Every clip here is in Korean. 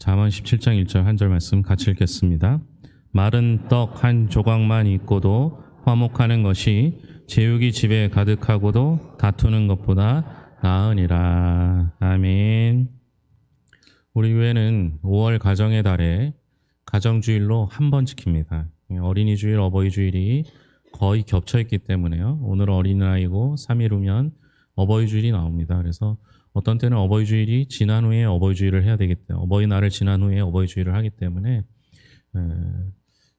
잠언 17장 1절 한 절 말씀 같이 읽겠습니다. 마른 떡 한 조각만 있고도 화목하는 것이 제육이 집에 가득하고도 다투는 것보다 나으니라. 아멘. 우리 교회는 5월 가정의 달에 가정주일로 한 번 지킵니다. 어린이 주일, 어버이 주일이 거의 겹쳐 있기 때문에요. 오늘 어린아이고 3일 후면 어버이 주일이 나옵니다. 그래서 어떤 때는 어버이 주일이 지난 후에 어버이 주일을 해야 되기 때문에, 어버이날을 지난 후에 어버이 주일을 하기 때문에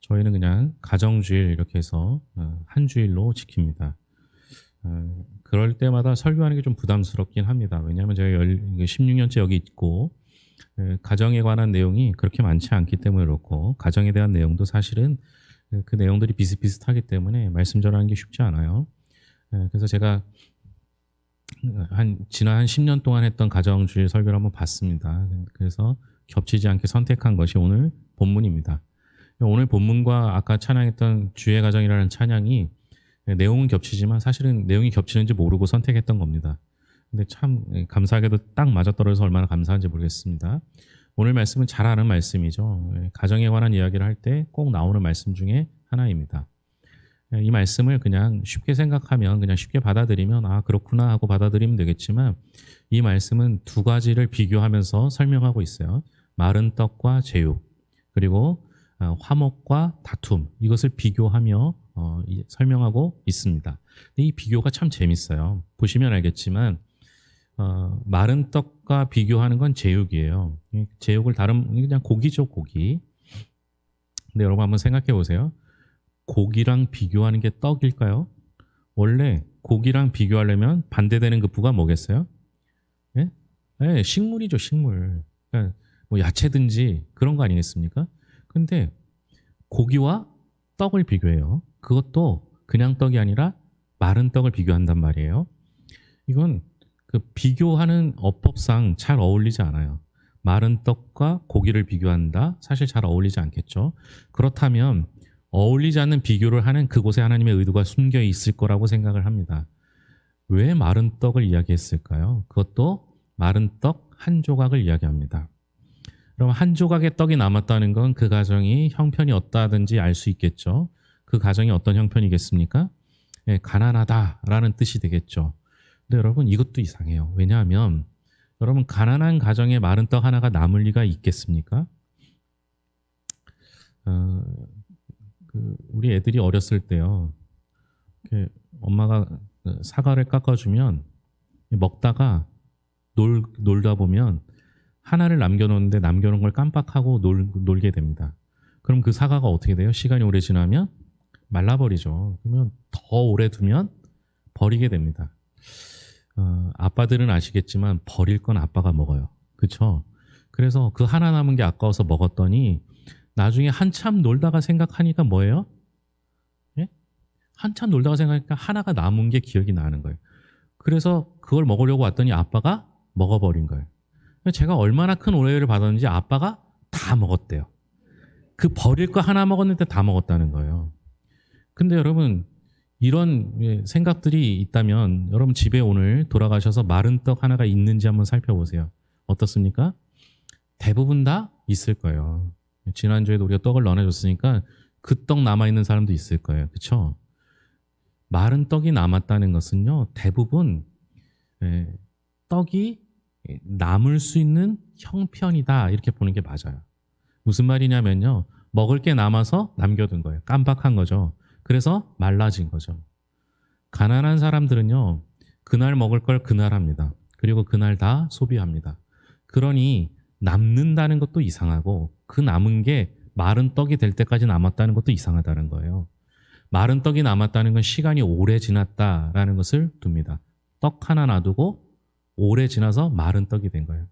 저희는 그냥 가정주일 이렇게 해서 한 주일로 지킵니다. 그럴 때마다 설교하는 게 좀 부담스럽긴 합니다. 왜냐하면 제가 16년째 여기 있고 가정에 관한 내용이 그렇게 많지 않기 때문에 그렇고, 가정에 대한 내용도 사실은 그 내용들이 비슷비슷하기 때문에 말씀 전하는 게 쉽지 않아요. 그래서 제가 지난 한 10년 동안 했던 가정주일 설교를 한번 봤습니다. 그래서 겹치지 않게 선택한 것이 오늘 본문입니다. 오늘 본문과 아까 찬양했던 주의 가정이라는 찬양이 내용은 겹치지만 사실은 내용이 겹치는지 모르고 선택했던 겁니다. 근데 참 감사하게도 딱 맞아떨어져서 얼마나 감사한지 모르겠습니다. 오늘 말씀은 잘 아는 말씀이죠. 가정에 관한 이야기를 할 때 꼭 나오는 말씀 중에 하나입니다. 이 말씀을 그냥 쉽게 생각하면, 그냥 쉽게 받아들이면 아 그렇구나 하고 받아들이면 되겠지만, 이 말씀은 두 가지를 비교하면서 설명하고 있어요. 마른 떡과 제육, 그리고 화목과 다툼, 이것을 비교하며 설명하고 있습니다. 이 비교가 참 재밌어요. 보시면 알겠지만 마른 떡과 비교하는 건 제육이에요. 제육을 그냥 고기죠, 고기. 근데 여러분 한번 생각해 보세요. 고기랑 비교하는 게 떡일까요? 원래 고기랑 비교하려면 반대되는 급부가 뭐겠어요? 예? 네, 식물이죠, 식물. 그러니까 뭐 야채든지 그런 거 아니겠습니까? 근데 고기와 떡을 비교해요. 그것도 그냥 떡이 아니라 마른 떡을 비교한단 말이에요. 이건 그 비교하는 어법상 잘 어울리지 않아요. 마른 떡과 고기를 비교한다? 사실 잘 어울리지 않겠죠. 그렇다면 어울리지 않는 비교를 하는 그곳에 하나님의 의도가 숨겨 있을 거라고 생각을 합니다. 왜 마른 떡을 이야기했을까요? 그것도 마른 떡 한 조각을 이야기합니다. 그럼 한 조각의 떡이 남았다는 건 그 가정이 형편이 어떠하든지 알 수 있겠죠. 그 가정이 어떤 형편이겠습니까? 예, 가난하다라는 뜻이 되겠죠. 근데 여러분 이것도 이상해요. 왜냐하면 여러분 가난한 가정에 마른 떡 하나가 남을 리가 있겠습니까? 우리 애들이 어렸을 때요. 엄마가 사과를 깎아주면 먹다가 놀다 보면 하나를 남겨놓는데 남겨놓은 걸 깜빡하고 놀게 됩니다. 그럼 그 사과가 어떻게 돼요? 시간이 오래 지나면 말라버리죠. 그러면 더 오래 두면 버리게 됩니다. 아빠들은 아시겠지만 버릴 건 아빠가 먹어요. 그렇죠? 그래서 그 하나 남은 게 아까워서 먹었더니 나중에 한참 놀다가 생각하니까 뭐예요? 예? 한참 놀다가 생각하니까 하나가 남은 게 기억이 나는 거예요. 그래서 그걸 먹으려고 왔더니 아빠가 먹어버린 거예요. 제가 얼마나 큰 오해를 받았는지 아빠가 다 먹었대요. 그 버릴 거 하나 먹었는데 다 먹었다는 거예요. 근데 여러분 이런 생각들이 있다면 여러분 집에 오늘 돌아가셔서 마른 떡 하나가 있는지 한번 살펴보세요. 어떻습니까? 대부분 다 있을 거예요. 지난주에도 우리가 떡을 나눠줬으니까 그 떡 남아있는 사람도 있을 거예요. 그렇죠? 마른 떡이 남았다는 것은요. 대부분 떡이 남을 수 있는 형편이다 이렇게 보는 게 맞아요. 무슨 말이냐면요. 먹을 게 남아서 남겨둔 거예요. 깜빡한 거죠. 그래서 말라진 거죠. 가난한 사람들은요. 그날 먹을 걸 그날 합니다. 그리고 그날 다 소비합니다. 그러니 남는다는 것도 이상하고 그 남은 게 마른 떡이 될 때까지 남았다는 것도 이상하다는 거예요. 마른 떡이 남았다는 건 시간이 오래 지났다라는 것을 둡니다. 떡 하나 놔두고 오래 지나서 마른 떡이 된 거예요.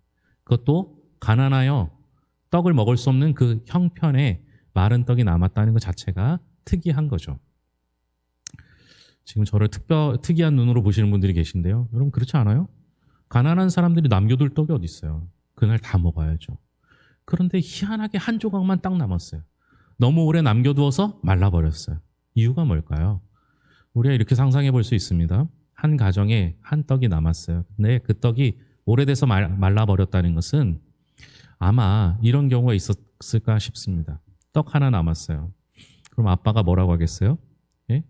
그것도 가난하여 떡을 먹을 수 없는 그 형편에 마른 떡이 남았다는 것 자체가 특이한 거죠. 지금 저를 특이한 눈으로 보시는 분들이 계신데요. 여러분 그렇지 않아요? 가난한 사람들이 남겨둘 떡이 어디 있어요? 그날 다 먹어야죠. 그런데 희한하게 한 조각만 딱 남았어요. 너무 오래 남겨두어서 말라버렸어요. 이유가 뭘까요? 우리가 이렇게 상상해 볼 수 있습니다. 한 가정에 한 떡이 남았어요. 근데 그 떡이 오래돼서 말라버렸다는 것은 아마 이런 경우가 있었을까 싶습니다. 떡 하나 남았어요. 그럼 아빠가 뭐라고 하겠어요? 예?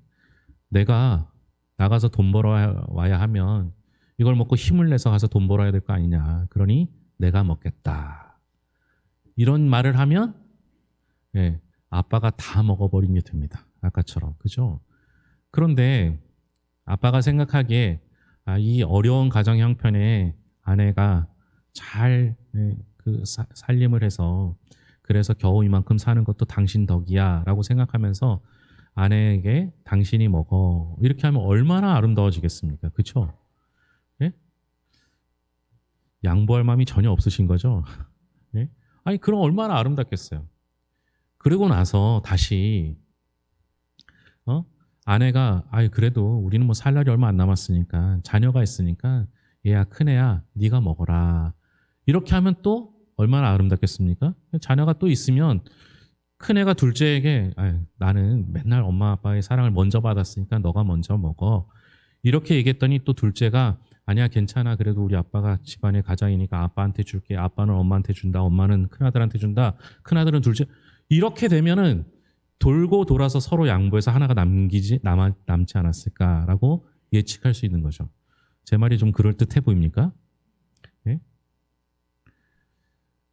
내가 나가서 돈 벌어와야 하면 이걸 먹고 힘을 내서 가서 돈 벌어야 될 거 아니냐. 그러니 내가 먹겠다. 이런 말을 하면 예, 아빠가 다 먹어버린 게 됩니다. 아까처럼. 그죠? 그런데 아빠가 생각하기에 이 어려운 가정 형편에 아내가 잘 살림을 해서 그래서 겨우 이만큼 사는 것도 당신 덕이야 라고 생각하면서 아내에게 당신이 먹어 이렇게 하면 얼마나 아름다워지겠습니까? 그렇죠? 예? 양보할 마음이 전혀 없으신 거죠? 예? 아니 그럼 얼마나 아름답겠어요? 그러고 나서 다시 아내가 그래도 우리는 뭐 살 날이 얼마 안 남았으니까 자녀가 있으니까 얘야 큰애야 네가 먹어라 이렇게 하면 또 얼마나 아름답겠습니까? 자녀가 또 있으면 큰애가 둘째에게 나는 맨날 엄마 아빠의 사랑을 먼저 받았으니까 너가 먼저 먹어 이렇게 얘기했더니 또 둘째가 아니야 괜찮아 그래도 우리 아빠가 집안의 가장이니까 아빠한테 줄게 아빠는 엄마한테 준다 엄마는 큰아들한테 준다 큰아들은 둘째 이렇게 되면은 돌고 돌아서 서로 양보해서 하나가 남지 않았을까라고 예측할 수 있는 거죠. 제 말이 좀 그럴듯해 보입니까? 예?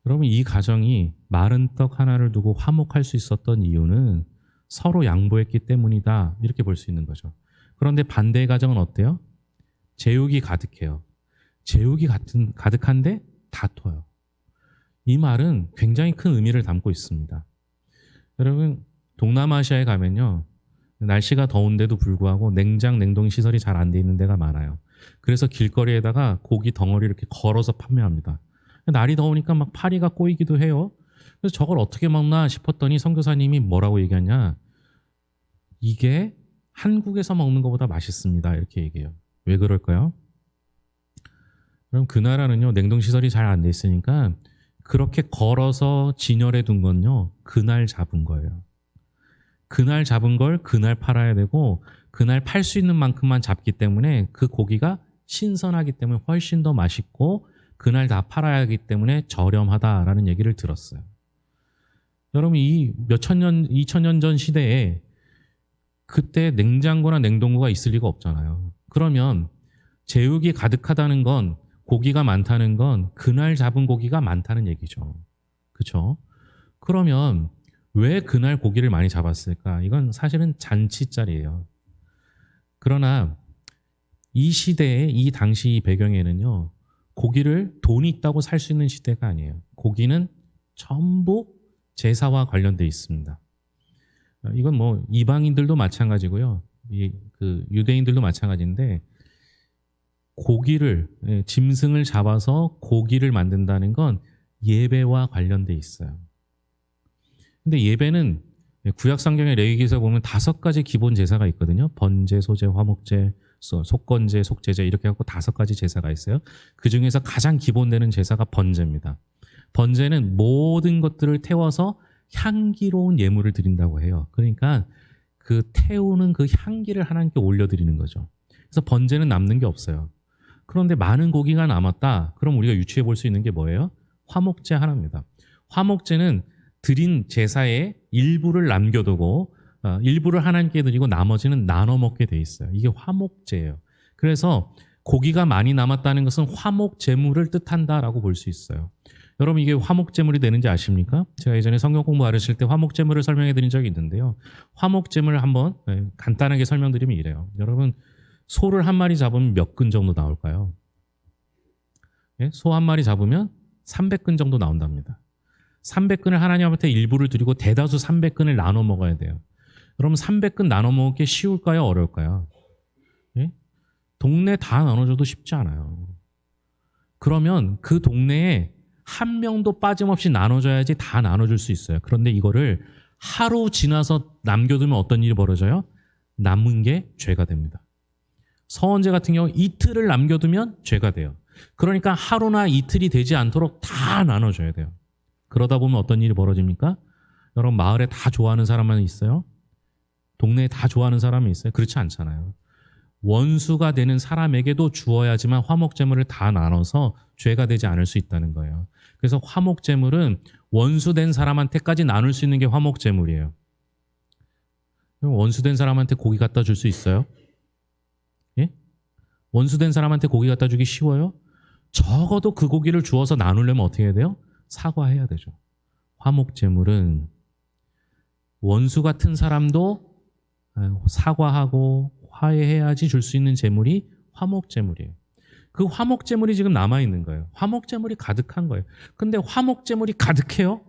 여러분 이 가정이 마른 떡 하나를 두고 화목할 수 있었던 이유는 서로 양보했기 때문이다 이렇게 볼 수 있는 거죠. 그런데 반대의 가정은 어때요? 제육이 가득해요. 제육이 가득한데 다퉈요. 이 말은 굉장히 큰 의미를 담고 있습니다. 여러분 동남아시아에 가면요. 날씨가 더운데도 불구하고 냉장, 냉동 시설이 잘 안 돼 있는 데가 많아요. 그래서 길거리에다가 고기 덩어리 이렇게 걸어서 판매합니다. 날이 더우니까 막 파리가 꼬이기도 해요. 그래서 저걸 어떻게 먹나 싶었더니 선교사님이 뭐라고 얘기하냐. 이게 한국에서 먹는 것보다 맛있습니다. 이렇게 얘기해요. 왜 그럴까요? 그럼 그 나라는요. 냉동시설이 잘 안 돼 있으니까 그렇게 걸어서 진열해 둔 건요. 그날 잡은 거예요. 그날 잡은 걸 그날 팔아야 되고 그날 팔 수 있는 만큼만 잡기 때문에 그 고기가 신선하기 때문에 훨씬 더 맛있고 그날 다 팔아야 하기 때문에 저렴하다라는 얘기를 들었어요. 여러분 이 몇천 년, 2000년 전 시대에 그때 냉장고나 냉동고가 있을 리가 없잖아요. 그러면 제육이 가득하다는 건 고기가 많다는 건 그날 잡은 고기가 많다는 얘기죠. 그렇죠? 그러면 왜 그날 고기를 많이 잡았을까? 이건 사실은 잔치자리예요. 그러나 이 시대에 이 당시 배경에는요. 고기를 돈이 있다고 살 수 있는 시대가 아니에요. 고기는 전부 제사와 관련돼 있습니다. 이건 뭐 이방인들도 마찬가지고요. 그 유대인들도 마찬가지인데 고기를 짐승을 잡아서 고기를 만든다는 건 예배와 관련돼 있어요. 근데 예배는 구약 성경의 레위기에서 보면 5가지 기본 제사가 있거든요. 번제, 소제, 화목제, 속건제, 속제제 이렇게 갖고 5가지 제사가 있어요. 그 중에서 가장 기본되는 제사가 번제입니다. 번제는 모든 것들을 태워서 향기로운 예물을 드린다고 해요. 그러니까 그 태우는 그 향기를 하나님께 올려드리는 거죠. 그래서 번제는 남는 게 없어요. 그런데 많은 고기가 남았다. 그럼 우리가 유추해 볼 수 있는 게 뭐예요? 화목제 하나입니다. 화목제는 드린 제사의 일부를 남겨두고 일부를 하나님께 드리고 나머지는 나눠 먹게 돼 있어요. 이게 화목제예요. 그래서 고기가 많이 남았다는 것은 화목제물을 뜻한다라고 볼 수 있어요. 여러분 이게 화목제물이 되는지 아십니까? 제가 예전에 성경 공부 가르칠 때 화목제물을 설명해 드린 적이 있는데요. 화목제물 한번 간단하게 설명드리면 이래요. 여러분 소를 한 마리 잡으면 몇 근 정도 나올까요? 소 한 마리 잡으면 300근 정도 나온답니다. 300근을 하나님한테 일부를 드리고 대다수 300근을 나눠 먹어야 돼요. 그럼 300근 나눠 먹기 쉬울까요? 어려울까요? 예? 동네 다 나눠줘도 쉽지 않아요. 그러면 그 동네에 한 명도 빠짐없이 나눠줘야지 다 나눠줄 수 있어요. 그런데 이거를 하루 지나서 남겨두면 어떤 일이 벌어져요? 남은 게 죄가 됩니다. 서원제 같은 경우 이틀을 남겨두면 죄가 돼요. 그러니까 하루나 이틀이 되지 않도록 다 나눠줘야 돼요. 그러다 보면 어떤 일이 벌어집니까? 여러분 마을에 다 좋아하는 사람만 있어요? 동네에 다 좋아하는 사람이 있어요? 그렇지 않잖아요. 원수가 되는 사람에게도 주어야지만 화목제물을 다 나눠서 죄가 되지 않을 수 있다는 거예요. 그래서 화목제물은 원수된 사람한테까지 나눌 수 있는 게 화목제물이에요. 원수된 사람한테 고기 갖다 줄 수 있어요? 예? 원수된 사람한테 고기 갖다 주기 쉬워요? 적어도 그 고기를 주어서 나누려면 어떻게 해야 돼요? 사과해야 되죠. 화목제물은 원수 같은 사람도 사과하고 화해해야지 줄 수 있는 제물이 화목제물이에요. 그 화목제물이 지금 남아있는 거예요. 화목제물이 가득한 거예요. 근데 화목제물이 가득해요?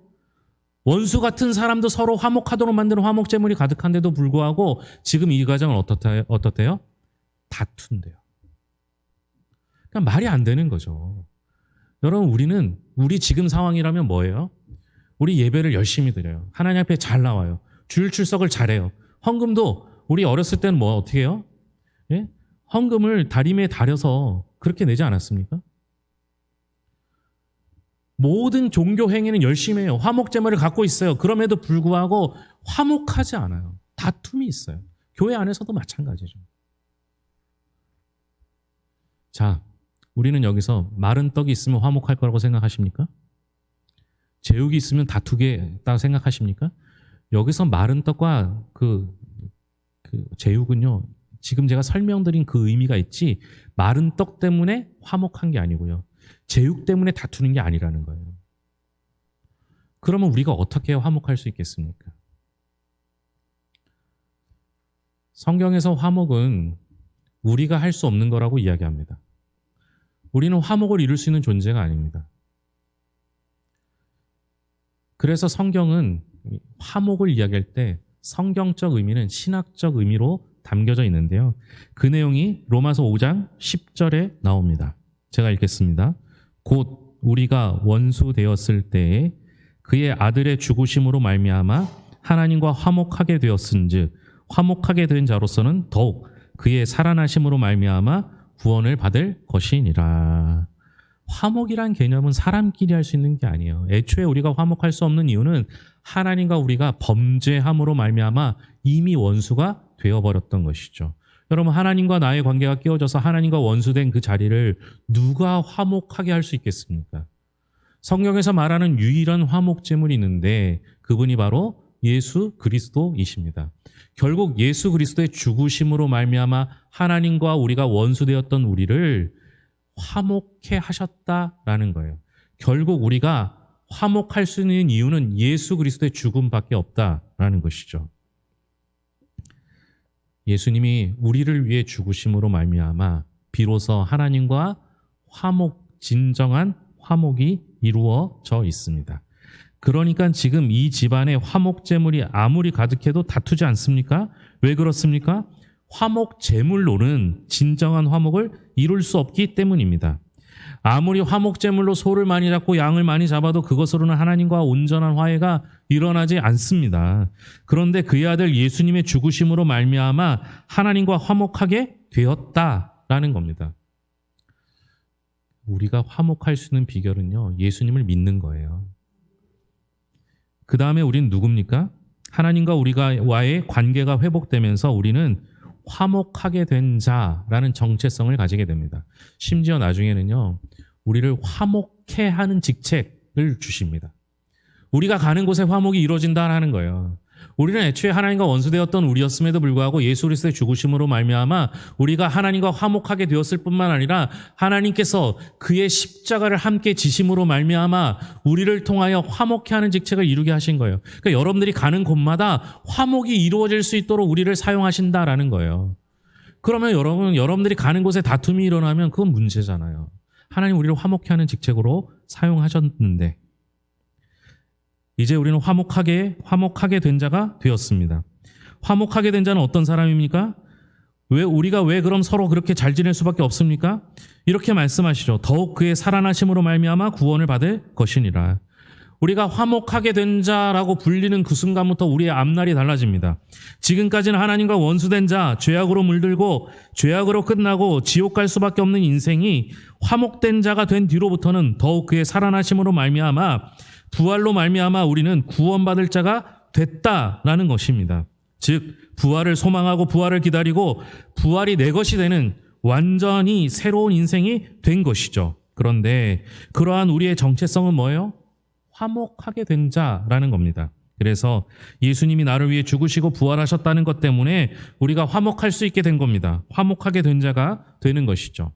원수 같은 사람도 서로 화목하도록 만드는 화목제물이 가득한데도 불구하고 지금 이 가정은 어떻대요? 다툰대요. 그러니까 말이 안 되는 거죠. 여러분, 우리 지금 상황이라면 뭐예요? 우리 예배를 열심히 드려요. 하나님 앞에 잘 나와요. 주일 출석을 잘해요. 헌금도 우리 어렸을 때는 어떻게 해요? 예? 헌금을 다림에 달여서 그렇게 내지 않았습니까? 모든 종교 행위는 열심히 해요. 화목제물을 갖고 있어요. 그럼에도 불구하고 화목하지 않아요. 다툼이 있어요. 교회 안에서도 마찬가지죠. 자, 우리는 여기서 마른 떡이 있으면 화목할 거라고 생각하십니까? 제육이 있으면 다투겠다고 생각하십니까? 여기서 마른 떡과 그 제육은요, 지금 제가 설명드린 그 의미가 있지, 마른 떡 때문에 화목한 게 아니고요, 제육 때문에 다투는 게 아니라는 거예요. 그러면 우리가 어떻게 화목할 수 있겠습니까? 성경에서 화목은 우리가 할 수 없는 거라고 이야기합니다. 우리는 화목을 이룰 수 있는 존재가 아닙니다. 그래서 성경은 화목을 이야기할 때 성경적 의미는 신학적 의미로 담겨져 있는데요. 그 내용이 로마서 5장 10절에 나옵니다. 제가 읽겠습니다. 곧 우리가 원수 되었을 때에 그의 아들의 죽으심으로 말미암아 하나님과 화목하게 되었은즉 화목하게 된 자로서는 더욱 그의 살아나심으로 말미암아 구원을 받을 것이니라. 화목이란 개념은 사람끼리 할 수 있는 게 아니에요. 애초에 우리가 화목할 수 없는 이유는 하나님과 우리가 범죄함으로 말미암아 이미 원수가 되어버렸던 것이죠. 여러분, 하나님과 나의 관계가 깨어져서 하나님과 원수된 그 자리를 누가 화목하게 할 수 있겠습니까? 성경에서 말하는 유일한 화목제물이 있는데 그분이 바로 예수 그리스도이십니다. 결국 예수 그리스도의 죽으심으로 말미암아 하나님과 우리가 원수되었던 우리를 화목해 하셨다라는 거예요. 결국 우리가 화목할 수 있는 이유는 예수 그리스도의 죽음밖에 없다라는 것이죠. 예수님이 우리를 위해 죽으심으로 말미암아 비로소 하나님과 진정한 화목이 이루어져 있습니다. 그러니까 지금 이 집안의 화목제물이 아무리 가득해도 다투지 않습니까? 왜 그렇습니까? 화목제물로는 진정한 화목을 이룰 수 없기 때문입니다. 아무리 화목제물로 소를 많이 잡고 양을 많이 잡아도 그것으로는 하나님과 온전한 화해가 일어나지 않습니다. 그런데 그의 아들 예수님의 죽으심으로 말미암아 하나님과 화목하게 되었다라는 겁니다. 우리가 화목할 수 있는 비결은요, 예수님을 믿는 거예요. 그 다음에 우리는 누굽니까? 하나님과 우리와의 관계가 회복되면서 우리는 화목하게 된 자라는 정체성을 가지게 됩니다. 심지어 나중에는요, 우리를 화목해 하는 직책을 주십니다. 우리가 가는 곳에 화목이 이루어진다는 거예요. 우리는 애초에 하나님과 원수되었던 우리였음에도 불구하고 예수 그리스도의 죽으심으로 말미암아 우리가 하나님과 화목하게 되었을 뿐만 아니라 하나님께서 그의 십자가를 함께 지심으로 말미암아 우리를 통하여 화목해 하는 직책을 이루게 하신 거예요. 그러니까 여러분들이 가는 곳마다 화목이 이루어질 수 있도록 우리를 사용하신다라는 거예요. 그러면 여러분들이 가는 곳에 다툼이 일어나면 그건 문제잖아요. 하나님 우리를 화목해 하는 직책으로 사용하셨는데 이제 우리는 화목하게 된 자가 되었습니다. 화목하게 된 자는 어떤 사람입니까? 우리가 왜 그럼 서로 그렇게 잘 지낼 수밖에 없습니까? 이렇게 말씀하시죠. 더욱 그의 살아나심으로 말미암아 구원을 받을 것이니라. 우리가 화목하게 된 자라고 불리는 그 순간부터 우리의 앞날이 달라집니다. 지금까지는 하나님과 원수된 자, 죄악으로 물들고 죄악으로 끝나고 지옥 갈 수밖에 없는 인생이 화목된 자가 된 뒤로부터는 더욱 그의 살아나심으로 말미암아 부활로 말미암아 우리는 구원받을 자가 됐다라는 것입니다. 즉 부활을 소망하고 부활을 기다리고 부활이 내 것이 되는 완전히 새로운 인생이 된 것이죠. 그런데 그러한 우리의 정체성은 뭐예요? 화목하게 된 자라는 겁니다. 그래서 예수님이 나를 위해 죽으시고 부활하셨다는 것 때문에 우리가 화목할 수 있게 된 겁니다. 화목하게 된 자가 되는 것이죠.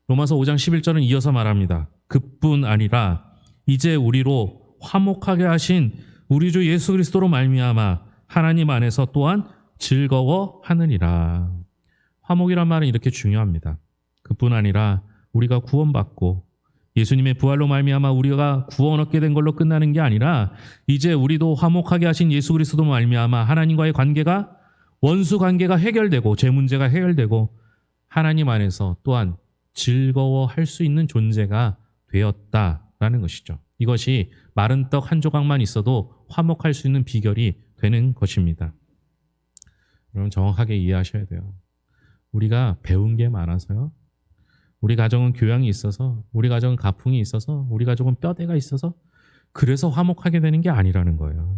로마서 5장 11절은 이어서 말합니다. 그뿐 아니라 이제 우리로 화목하게 하신 우리 주 예수 그리스도로 말미암아 하나님 안에서 또한 즐거워하느니라. 화목이란 말은 이렇게 중요합니다. 그뿐 아니라 우리가 구원받고 예수님의 부활로 말미암아 우리가 구원 얻게 된 걸로 끝나는 게 아니라 이제 우리도 화목하게 하신 예수 그리스도 말미암아 하나님과의 관계가 원수 관계가 해결되고 죄 문제가 해결되고 하나님 안에서 또한 즐거워할 수 있는 존재가 되었다라는 것이죠. 이것이 마른 떡 한 조각만 있어도 화목할 수 있는 비결이 되는 것입니다. 여러분 정확하게 이해하셔야 돼요. 우리가 배운 게 많아서요. 우리 가정은 교양이 있어서, 우리 가정은 가풍이 있어서, 우리 가족은 뼈대가 있어서 그래서 화목하게 되는 게 아니라는 거예요.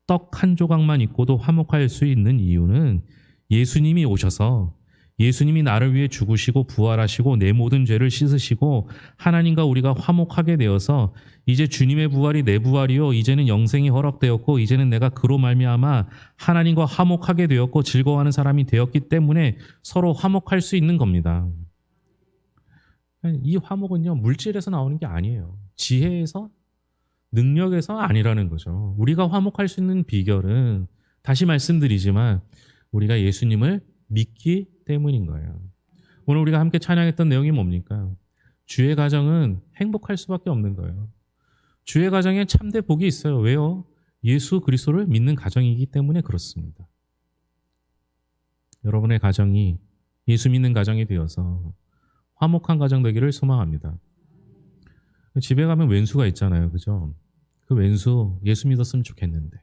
떡 한 조각만 있고도 화목할 수 있는 이유는 예수님이 오셔서 예수님이 나를 위해 죽으시고 부활하시고 내 모든 죄를 씻으시고 하나님과 우리가 화목하게 되어서 이제 주님의 부활이 내 부활이요 이제는 영생이 허락되었고 이제는 내가 그로 말미암아 하나님과 화목하게 되었고 즐거워하는 사람이 되었기 때문에 서로 화목할 수 있는 겁니다. 이 화목은요 물질에서 나오는 게 아니에요. 지혜에서 능력에서 아니라는 거죠. 우리가 화목할 수 있는 비결은 다시 말씀드리지만 우리가 예수님을 믿기 때문인 거예요. 오늘 우리가 함께 찬양했던 내용이 뭡니까? 주의 가정은 행복할 수밖에 없는 거예요. 주의 가정에 참된 복이 있어요. 왜요? 예수 그리스도를 믿는 가정이기 때문에 그렇습니다. 여러분의 가정이 예수 믿는 가정이 되어서 화목한 가정 되기를 소망합니다. 집에 가면 왼수가 있잖아요. 그죠? 그 왼수 예수 믿었으면 좋겠는데.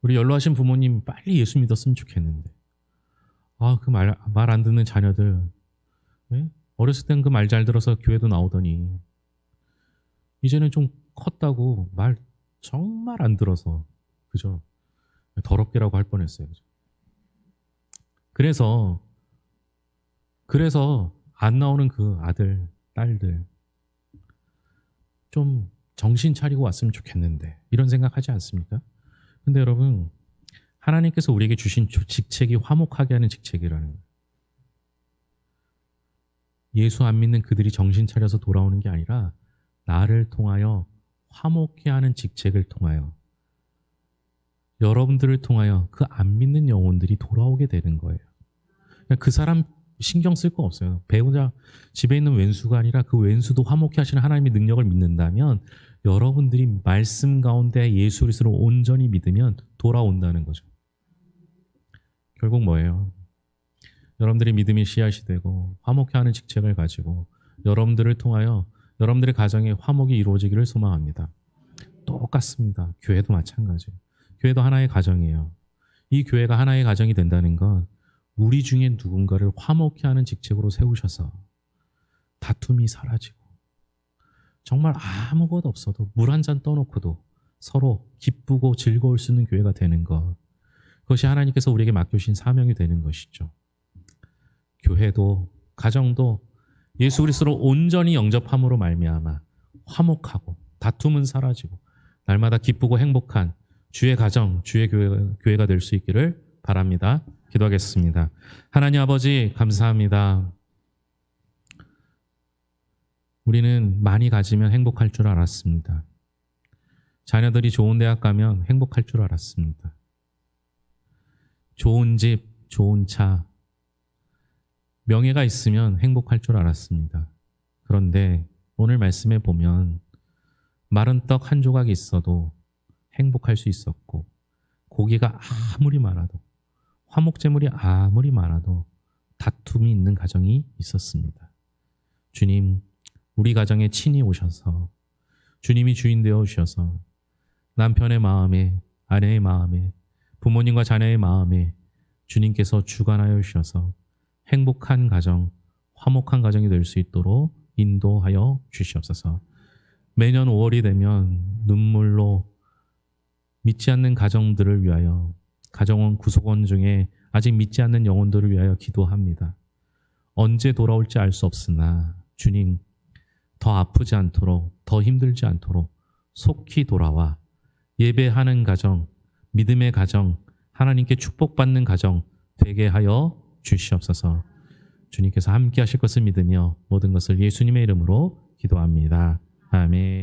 우리 연로하신 부모님 빨리 예수 믿었으면 좋겠는데. 그 말 안 듣는 자녀들. 네? 어렸을 땐 그 말 잘 들어서 교회도 나오더니 이제는 좀 컸다고 말 정말 안 들어서 그죠? 더럽게라고 할 뻔했어요. 그죠? 그래서 안 나오는 그 아들, 딸들 좀 정신 차리고 왔으면 좋겠는데 이런 생각하지 않습니까? 근데 여러분 하나님께서 우리에게 주신 직책이 화목하게 하는 직책이라는 거예요. 예수 안 믿는 그들이 정신 차려서 돌아오는 게 아니라 나를 통하여 화목케 하는 직책을 통하여 여러분들을 통하여 그 안 믿는 영혼들이 돌아오게 되는 거예요. 그 사람 신경 쓸 거 없어요. 배우자 집에 있는 왼수가 아니라 그 왼수도 화목케 하시는 하나님의 능력을 믿는다면 여러분들이 말씀 가운데 예수 그리스도를 온전히 믿으면 돌아온다는 거죠. 결국 뭐예요? 여러분들이 믿음이 씨앗이 되고 화목케 하는 직책을 가지고 여러분들을 통하여 여러분들의 가정에 화목이 이루어지기를 소망합니다. 똑같습니다. 교회도 마찬가지예요. 교회도 하나의 가정이에요. 이 교회가 하나의 가정이 된다는 건 우리 중에 누군가를 화목케 하는 직책으로 세우셔서 다툼이 사라지고 정말 아무것도 없어도 물 한 잔 떠놓고도 서로 기쁘고 즐거울 수 있는 교회가 되는 것. 그것이 하나님께서 우리에게 맡겨주신 사명이 되는 것이죠. 교회도 가정도 예수 그리스도로 온전히 영접함으로 말미암아 화목하고 다툼은 사라지고 날마다 기쁘고 행복한 주의 가정, 주의 교회가 될 수 있기를 바랍니다. 기도하겠습니다. 하나님 아버지 감사합니다. 우리는 많이 가지면 행복할 줄 알았습니다. 자녀들이 좋은 대학 가면 행복할 줄 알았습니다. 좋은 집, 좋은 차, 명예가 있으면 행복할 줄 알았습니다. 그런데 오늘 말씀에 보면 마른 떡 한 조각이 있어도 행복할 수 있었고 고기가 아무리 많아도 화목제물이 아무리 많아도 다툼이 있는 가정이 있었습니다. 주님, 우리 가정에 친히 오셔서 주님이 주인 되어 주셔서 남편의 마음에, 아내의 마음에, 부모님과 자녀의 마음에 주님께서 주관하여 주셔서 행복한 가정, 화목한 가정이 될 수 있도록 인도하여 주시옵소서. 매년 5월이 되면 눈물로 믿지 않는 가정들을 위하여 가정원 구속원 중에 아직 믿지 않는 영혼들을 위하여 기도합니다. 언제 돌아올지 알 수 없으나 주님, 더 아프지 않도록, 더 힘들지 않도록 속히 돌아와 예배하는 가정, 믿음의 가정, 하나님께 축복받는 가정 되게 하여 주시옵소서. 주님께서 함께 하실 것을 믿으며 모든 것을 예수님의 이름으로 기도합니다. 아멘.